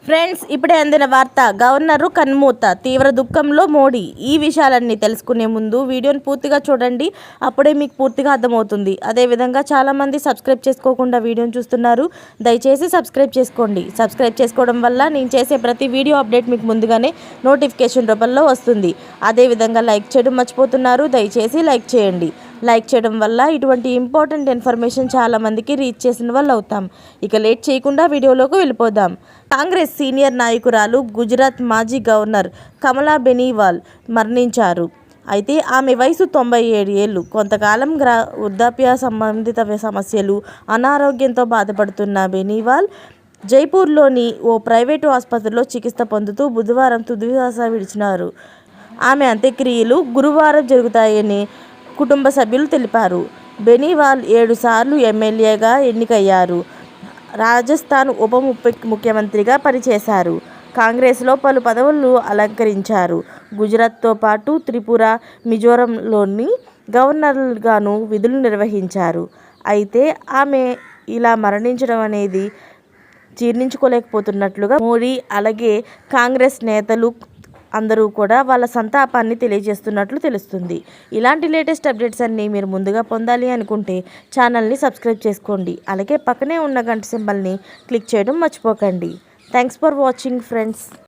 Friends, ఇప్పుడే అందిన వార్త. గవర్నరు కన్మూత, తీవ్ర దుఃఖంలో మోడీ. ఈ విషయాలన్నీ తెలుసుకునే ముందు వీడియోని పూర్తిగా చూడండి. అప్పుడే మీకు పూర్తిగా అర్థమవుతుంది. అదేవిధంగా చాలామంది సబ్స్క్రైబ్ చేసుకోకుండా వీడియోని చూస్తున్నారు. దయచేసి సబ్స్క్రైబ్ చేసుకోండి. సబ్స్క్రైబ్ చేసుకోవడం వల్ల నేను చేసే ప్రతి వీడియో అప్డేట్ మీకు ముందుగానే నోటిఫికేషన్ రూపంలో వస్తుంది. అదేవిధంగా లైక్ చేయడం మర్చిపోతున్నారు. దయచేసి లైక్ చేయండి. లైక్ చేయడం వల్ల ఇటువంటి ఇంపార్టెంట్ ఇన్ఫర్మేషన్ చాలామందికి రీచ్ చేసిన వాళ్ళు అవుతాం. ఇక లేట్ చేయకుండా వీడియోలోకి వెళ్ళిపోదాం. కాంగ్రెస్ సీనియర్ నాయకురాలు, గుజరాత్ మాజీ గవర్నర్ కమలా బెనీవాల్ మరణించారు. అయితే ఆమె వయసు 97 ఏళ్ళు. కొంతకాలం వృద్ధాప్య సంబంధిత సమస్యలు, అనారోగ్యంతో బాధపడుతున్న బెనీవాల్ జైపూర్లోని ఓ ప్రైవేటు ఆసుపత్రిలో చికిత్స పొందుతూ బుధవారం తుదిశ్వాస విడిచినారు. ఆమె అంత్యక్రియలు గురువారం జరుగుతాయని కుటుంబ సభ్యులు తెలిపారు. బెనీవాల్ 7 సార్లు ఎమ్మెల్యేగా ఎన్నికయ్యారు. రాజస్థాన్ ఉప ముఖ్యమంత్రిగా పనిచేశారు. కాంగ్రెస్లో పలు పదవులు అలంకరించారు. గుజరాత్తో పాటు త్రిపుర, మిజోరంలోని గవర్నర్గాను విధులు నిర్వహించారు. అయితే ఆమె ఇలా మరణించడం అనేది జీర్ణించుకోలేకపోతున్నట్లుగా మోడీ, అలాగే కాంగ్రెస్ నేతలు అందరూ కూడా వాళ్ళ సంతాపాన్ని తెలియజేస్తున్నట్లు తెలుస్తుంది. ఇలాంటి లేటెస్ట్ అప్డేట్స్ అన్నీ మీరు ముందుగా పొందాలి అనుకుంటే ఛానల్ని సబ్స్క్రైబ్ చేసుకోండి. అలాగే పక్కనే ఉన్న గంట సింబల్ని క్లిక్ చేయడం మర్చిపోకండి. Thanks for watching friends.